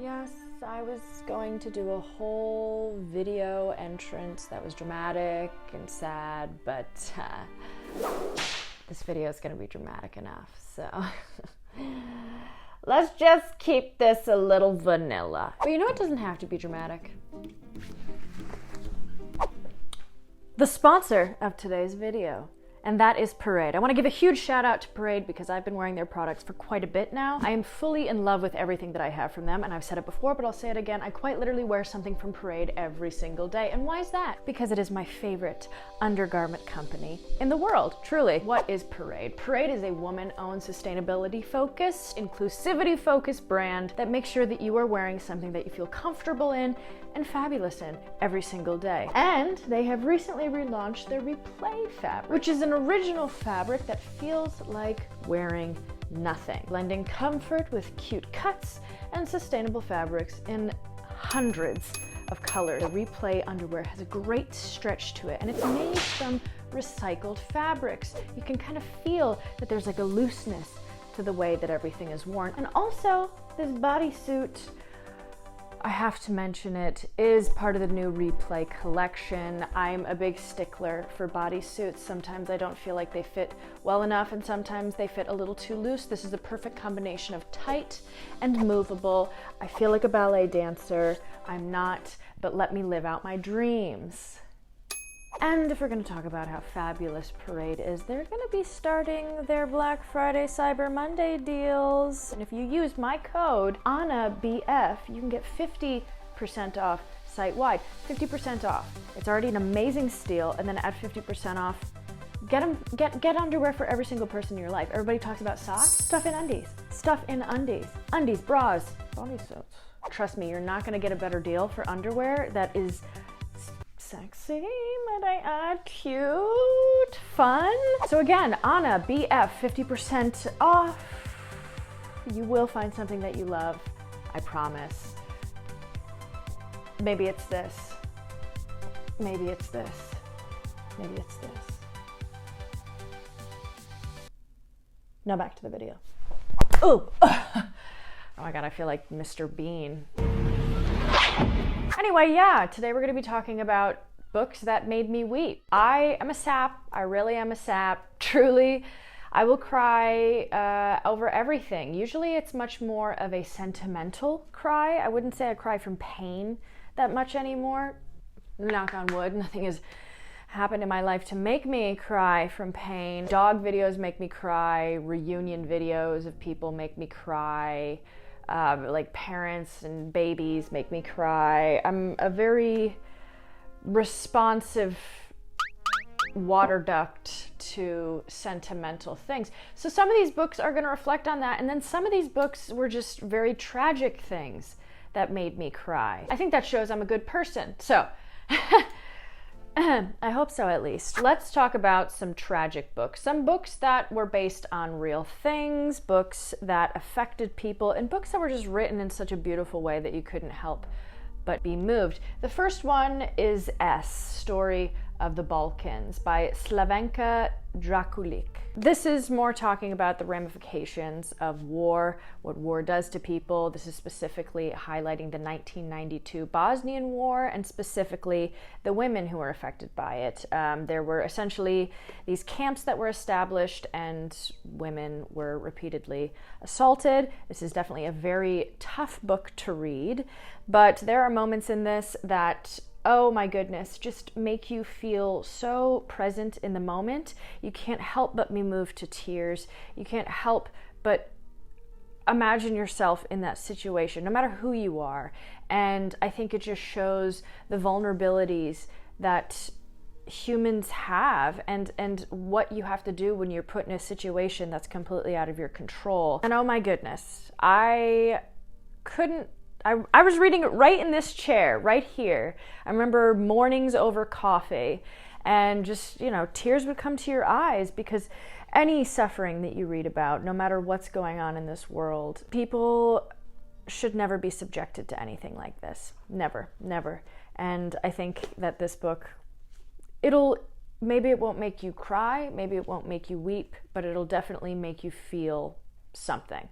Yes, I was going to do a whole video entrance that was dramatic and sad, but this video is going to be dramatic enough, so let's just keep this a little vanilla. But you know, it doesn't have to be dramatic. The sponsor of today's video, and that is Parade. I want to give a huge shout out to Parade because I've been wearing their products for quite a bit now. I am fully in love with everything that I have from them, and I've said it before, but I'll say it again. I quite literally wear something from Parade every single day. And why is that? Because it is my favorite undergarment company in the world, truly. What is Parade? Parade is a woman-owned, sustainability-focused, inclusivity-focused brand that makes sure that you are wearing something that you feel comfortable in and fabulous in every single day. And they have recently relaunched their Replay fabric, which is an original fabric that feels like wearing nothing, blending comfort with cute cuts and sustainable fabrics in hundreds of colors. The Replay underwear has a great stretch to it, and it's made from recycled fabrics. You can kind of feel that there's like a looseness to the way that everything is worn. And also, this bodysuit, I have to mention it, is part of the new Replay collection. I'm a big stickler for bodysuits. Sometimes I don't feel like they fit well enough, and sometimes they fit a little too loose. This is the perfect combination of tight and movable. I feel like a ballet dancer. I'm not, but let me live out my dreams. And if we're going to talk about how fabulous Parade is, they're going to be starting their Black Friday Cyber Monday deals. And if you use my code ANNABF, you can get 50% off site-wide. 50% off. It's already an amazing steal, and then add 50% off. Get underwear for every single person in your life. Everybody talks about socks. Stuff in undies. Stuff in undies. Undies, bras, bodysuits. Trust me, you're not going to get a better deal for underwear that is sexy, might I add, cute, fun. So again, Anna BF, 50% off. You will find something that you love, I promise. Maybe it's this. Maybe it's this. Maybe it's this. Now back to the video. Ooh. Oh my God, I feel like Mr. Bean. Anyway, yeah, today we're going to be talking about books that made me weep. I am a sap. I really am a sap. Truly, I will cry over everything. Usually it's much more of a sentimental cry. I wouldn't say I cry from pain that much anymore. Knock on wood, nothing has happened in my life to make me cry from pain. Dog videos make me cry. Reunion videos of people make me cry. Like parents and babies make me cry. I'm a very responsive water duct to sentimental things. So some of these books are going to reflect on that, and then some of these books were just very tragic things that made me cry. I think that shows I'm a good person. So I hope so, at least. Let's talk about some tragic books. Some books that were based on real things, books that affected people, and books that were just written in such a beautiful way that you couldn't help but be moved. The first one is S, Story of the Balkans by Slavenka Drakulic. This is more talking about the ramifications of war, what war does to people. This is specifically highlighting the 1992 Bosnian War, and specifically the women who were affected by it. There were essentially these camps that were established, and women were repeatedly assaulted. This is definitely a very tough book to read, but there are moments in this that, oh my goodness, just make you feel so present in the moment. You can't help but be moved to tears. You can't help but imagine yourself in that situation, no matter who you are. And I think it just shows the vulnerabilities that humans have, and what you have to do when you're put in a situation that's completely out of your control. And oh my goodness, I was reading it right in this chair, right here. I remember mornings over coffee, and just, tears would come to your eyes, because any suffering that you read about, no matter what's going on in this world, people should never be subjected to anything like this. Never, never. And I think that this book, maybe it won't make you cry, maybe it won't make you weep, but it'll definitely make you feel something.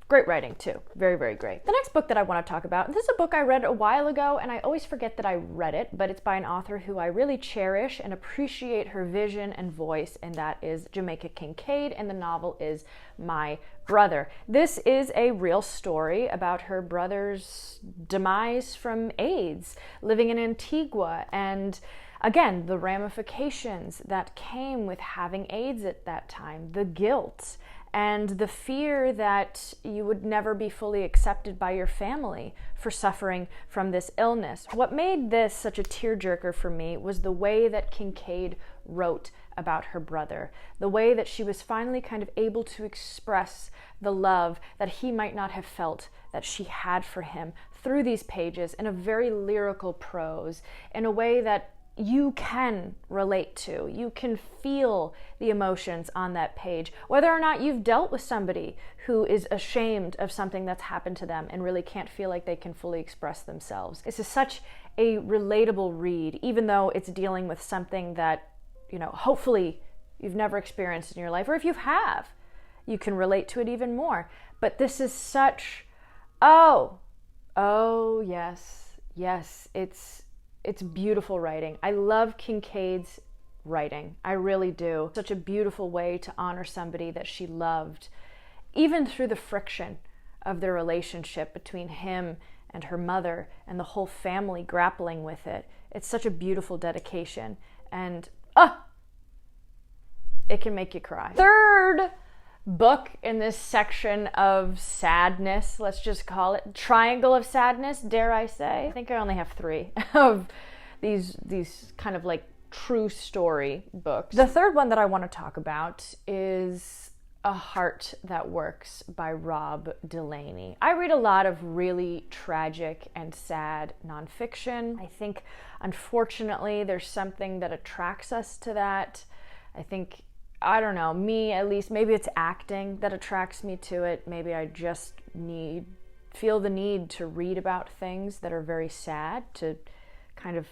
Great writing too. Very, very great. The next book that I want to talk about, this is a book I read a while ago, and I always forget that I read it, but it's by an author who I really cherish and appreciate her vision and voice, and that is Jamaica Kincaid, and the novel is My Brother. This is a real story about her brother's demise from AIDS, living in Antigua, and again, the ramifications that came with having AIDS at that time, the guilt, and the fear that you would never be fully accepted by your family for suffering from this illness. What made this such a tearjerker for me was the way that Kincaid wrote about her brother, the way that she was finally kind of able to express the love that he might not have felt that she had for him through these pages in a very lyrical prose, in a way that you can relate to. You can feel the emotions on that page, whether or not you've dealt with somebody who is ashamed of something that's happened to them and really can't feel like they can fully express themselves. This is such a relatable read, even though it's dealing with something that, you know, hopefully you've never experienced in your life, or if you have, you can relate to it even more. But this is such, oh yes, it's beautiful writing. I love Kincaid's writing. I really do. Such a beautiful way to honor somebody that she loved, even through the friction of their relationship between him and her mother and the whole family grappling with it. It's such a beautiful dedication, and it can make you cry. Third book in this section of sadness, let's just call it triangle of sadness, dare I say. I think I only have 3 of these kind of like true story books. The third one that I want to talk about is A Heart That Works by Rob Delaney. I read a lot of really tragic and sad nonfiction. I think, unfortunately, there's something that attracts us to that. I don't know, me at least, maybe it's acting that attracts me to it. Maybe I just feel the need to read about things that are very sad, to kind of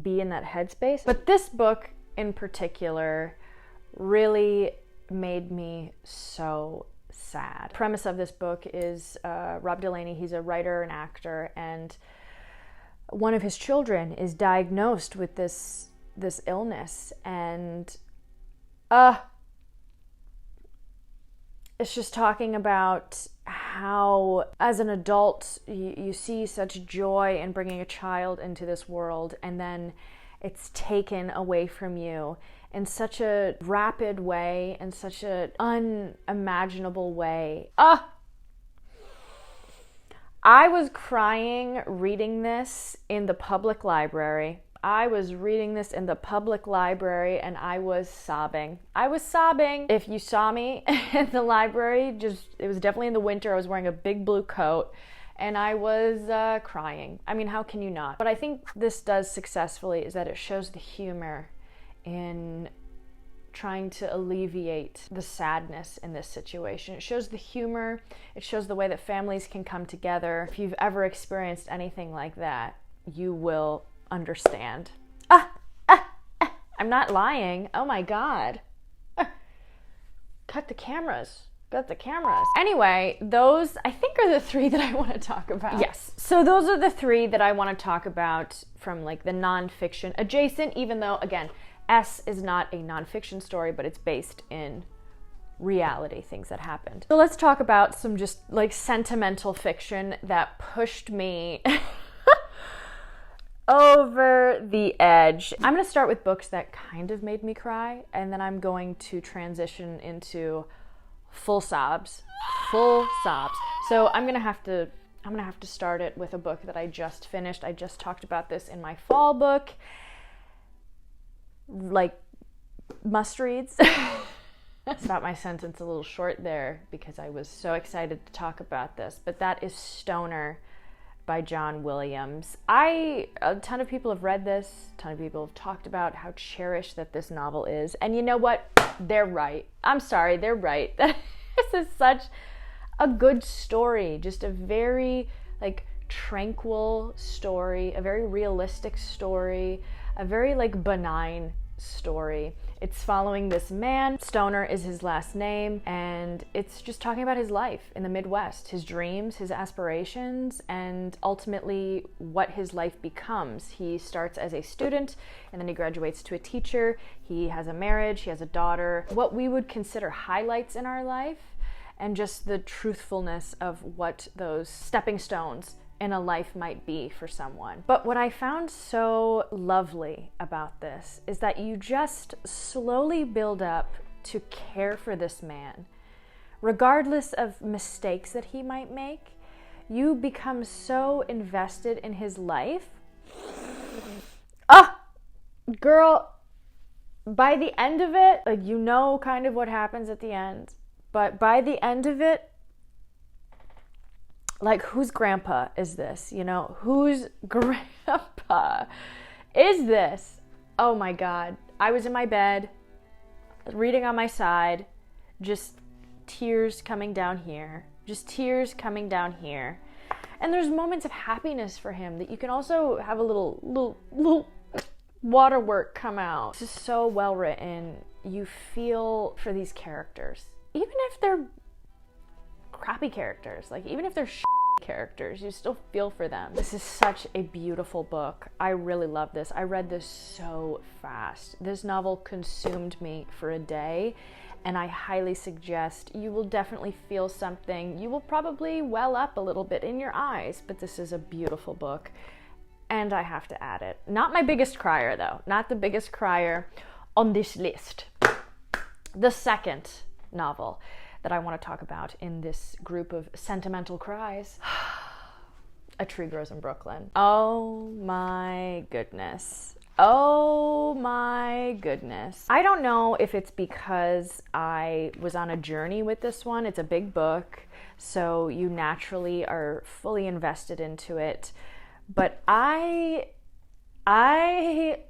be in that headspace. But this book in particular really made me so sad. The premise of this book is Rob Delaney, he's a writer and actor, and one of his children is diagnosed with this illness, and it's just talking about how, as an adult, you see such joy in bringing a child into this world, and then it's taken away from you in such a rapid way, in such an unimaginable way. I was crying reading this in the public library. I was reading this in the public library and I was sobbing. If you saw me in the library, it was definitely in the winter. I was wearing a big blue coat and I was crying. I mean, how can you not? What I think this does successfully is that it shows the humor in trying to alleviate the sadness in this situation. It shows the humor. It shows the way that families can come together. If you've ever experienced anything like that, you will understand. I'm not lying. Oh my God. Cut the cameras. Anyway, those I think are the 3 that I want to talk about. Yes. So those are the 3 that I want to talk about from like the nonfiction adjacent, even though, again, S is not a nonfiction story, but it's based in reality, things that happened. So let's talk about some just like sentimental fiction that pushed me over the edge. I'm going to start with books that kind of made me cry, and then I'm going to transition into full sobs. So I'm going to have to start it with a book that I just finished. I just talked about this in my fall book, like must-reads. About my sentence a little short there because I was so excited to talk about this, but that is Stoner by John Williams. A ton of people have read this, a ton of people have talked about how cherished that this novel is, and you know what? They're right. I'm sorry, they're right. This is such a good story, just a very like tranquil story, a very realistic story, a very like benign story. It's following this man, Stoner is his last name, and it's just talking about his life in the Midwest, his dreams, his aspirations, and ultimately what his life becomes. He starts as a student, and then he graduates to a teacher. He has a marriage, he has a daughter. What we would consider highlights in our life, and just the truthfulness of what those stepping stones in a life might be for someone. But what I found so lovely about this is that you just slowly build up to care for this man. Regardless of mistakes that he might make, you become so invested in his life. Girl, by the end of it, like, you know kind of what happens at the end, but by the end of it, like, whose grandpa is this? You know, whose grandpa is this? Oh my God. I was in my bed, reading on my side, just tears coming down here. Just tears coming down here. And there's moments of happiness for him that you can also have a little waterwork come out. This is so well written. You feel for these characters. Even if they're crappy characters, like even if they're characters, you still feel for them. This is such a beautiful book. I really love this. I read this so fast. This novel consumed me for a day, and I highly suggest you will definitely feel something. You will probably well up a little bit in your eyes, but this is a beautiful book, and I have to add it. Not my biggest crier though, not the biggest crier on this list. The second novel that I want to talk about in this group of sentimental cries. A Tree Grows in Brooklyn. Oh my goodness. Oh my goodness. I don't know if it's because I was on a journey with this one. It's a big book, so you naturally are fully invested into it. But I cried.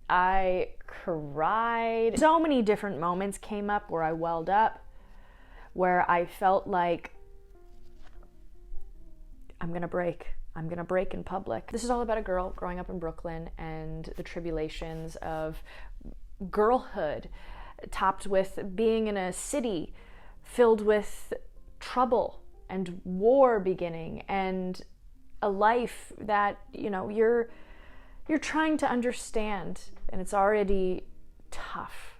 I cried. So many different moments came up where I welled up, where I felt like I'm gonna break in public. This is all about a girl growing up in Brooklyn and the tribulations of girlhood, topped with being in a city filled with trouble and war beginning, and a life that, you know, you're trying to understand, and it's already tough.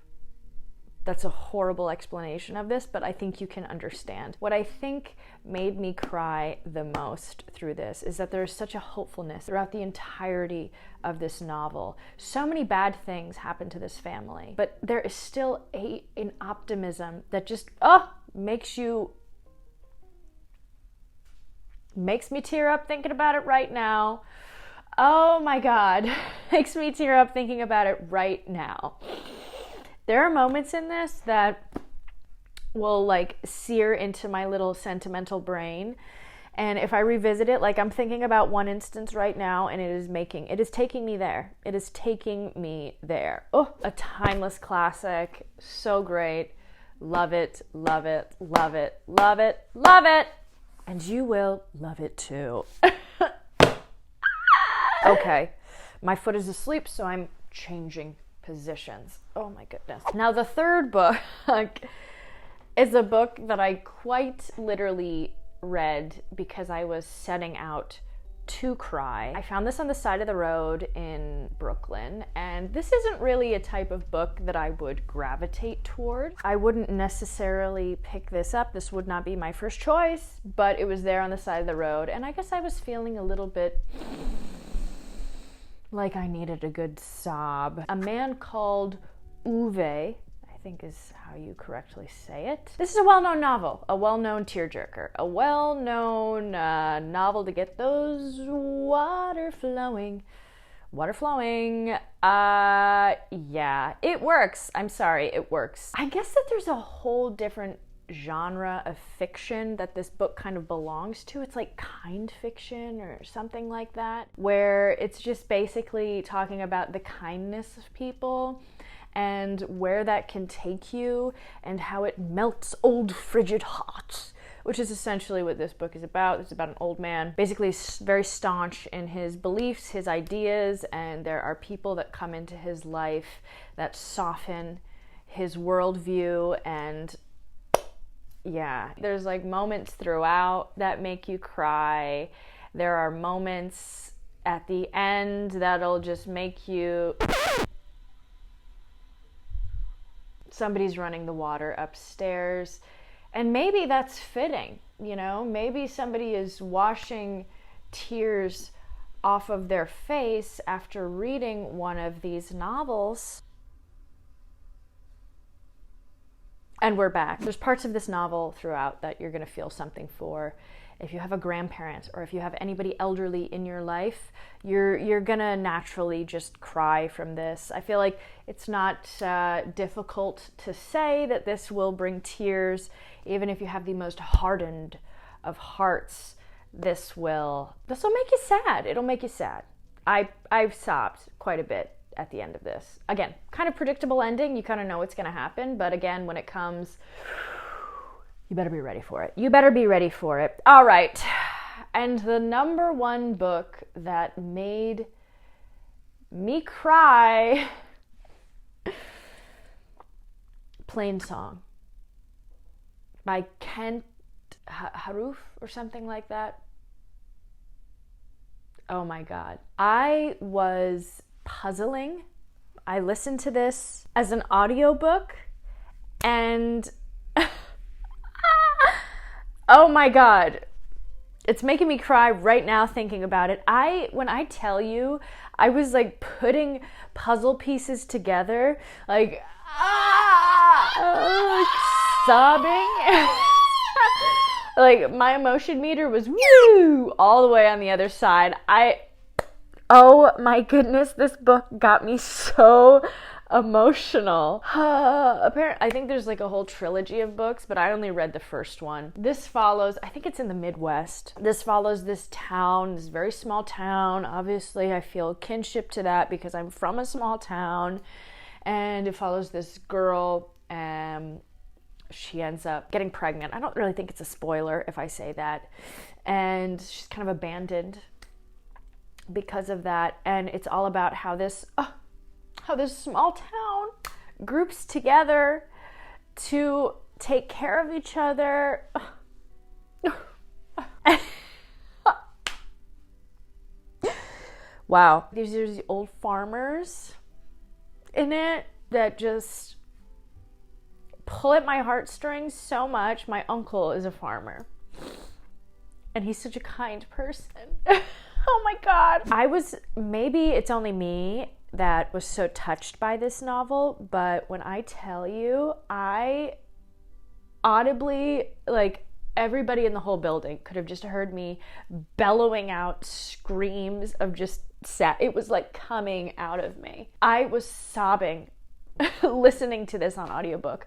That's a horrible explanation of this, but I think you can understand. What I think made me cry the most through this is that there's such a hopefulness throughout the entirety of this novel. So many bad things happen to this family, but there is still an optimism that just makes me tear up thinking about it right now. Oh my God, makes me tear up thinking about it right now. There are moments in this that will like sear into my little sentimental brain. And if I revisit it, like I'm thinking about one instance right now, and it is taking me there. It is taking me there. Oh, a timeless classic. So great. Love it, love it, love it, love it, love it. And you will love it too. Okay, my foot is asleep, so I'm changing positions. Oh my goodness. Now the third book is a book that I quite literally read because I was setting out to cry. I found this on the side of the road in Brooklyn, and this isn't really a type of book that I would gravitate toward. I wouldn't necessarily pick this up. This would not be my first choice, but it was there on the side of the road, and I guess I was feeling a little bit like I needed a good sob. A Man Called Uwe, I think is how you correctly say it. This is a well-known novel, a well-known tearjerker, a well-known novel to get those water flowing. Yeah, it works. I'm sorry, it works. I guess that there's a whole different genre of fiction that this book kind of belongs to. It's like kind fiction or something like that, where it's just basically talking about the kindness of people and where that can take you and how it melts old frigid hearts which is essentially what this book is about. It's about an old man, basically very staunch in his beliefs, his ideas, and there are people that come into his life that soften his worldview. And yeah, there's like moments throughout that make you cry. There are moments at the end that'll just make you... Somebody's running the water upstairs, and maybe that's fitting, you know? Maybe somebody is washing tears off of their face after reading one of these novels. And we're back. There's parts of this novel throughout that you're going to feel something for. If you have a grandparent or if you have anybody elderly in your life, you're going to naturally just cry from this. I feel like it's not difficult to say that this will bring tears. Even if you have the most hardened of hearts, this will make you sad. It'll make you sad. I've sobbed quite a bit at the end of this. Again, kind of predictable ending. You kind of know what's going to happen. But again, when it comes, you better be ready for it. You better be ready for it. All right. And the number one book that made me cry, Plain Song by Kent Haruf or something like that. Oh my God. I was puzzling. I listened to this as an audiobook and oh my God. It's making me cry right now thinking about it. When I tell you, I was like putting puzzle pieces together, like sobbing. Like my emotion meter was woo all the way on the other side. Oh my goodness, this book got me so emotional. Apparently, I think there's like a whole trilogy of books, but I only read the first one. This follows, I think it's in the Midwest. This follows this town, this very small town. Obviously, I feel kinship to that because I'm from a small town. And it follows this girl, and she ends up getting pregnant. I don't really think it's a spoiler if I say that. And she's kind of abandoned because of that. And it's all about how this small town groups together to take care of each other. Wow. There's these old farmers in it that just pull at my heartstrings so much. My uncle is a farmer and he's such a kind person. Oh my God. Maybe it's only me that was so touched by this novel, but when I tell you, I audibly, like everybody in the whole building could have just heard me bellowing out screams of just it was like coming out of me. I was sobbing listening to this on audiobook.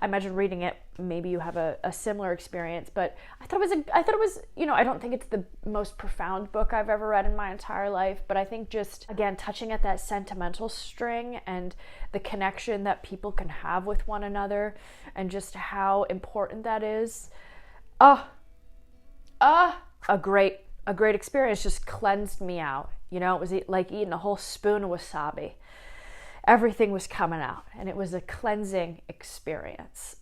I imagine reading it, maybe you have a similar experience, but I thought it was, you know, I don't think it's the most profound book I've ever read in my entire life, but I think just, again, touching at that sentimental string and the connection that people can have with one another and just how important that is. A great experience, just cleansed me out. You know, it was like eating a whole spoon of wasabi. Everything was coming out, and it was a cleansing experience.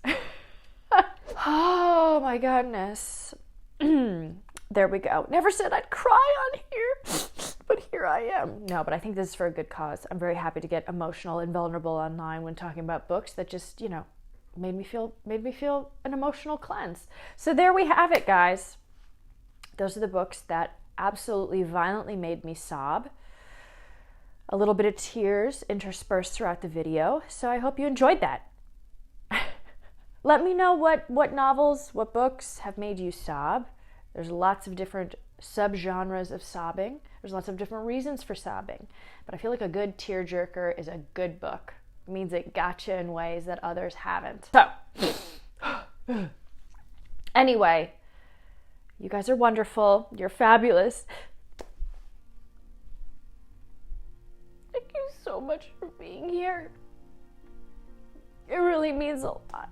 Oh my goodness. There we go. Never said I'd cry on here, but here I am. No, but I think this is for a good cause. I'm very happy to get emotional and vulnerable online when talking about books that just, you know, made me feel an emotional cleanse. So there we have it, guys. Those are the books that absolutely violently made me sob. A little bit of tears interspersed throughout the video. So I hope you enjoyed that. Let me know what novels, what books have made you sob. There's lots of different subgenres of sobbing. There's lots of different reasons for sobbing. But I feel like a good tearjerker is a good book. It means it got you in ways that others haven't. So, anyway, you guys are wonderful. You're fabulous. Thank you so much for being here. It really means a lot.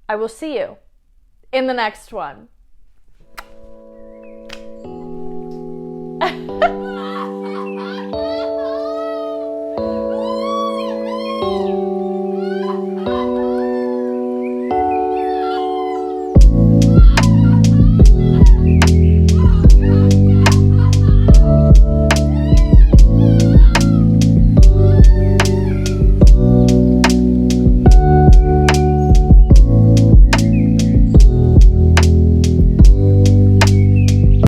I will see you in the next one.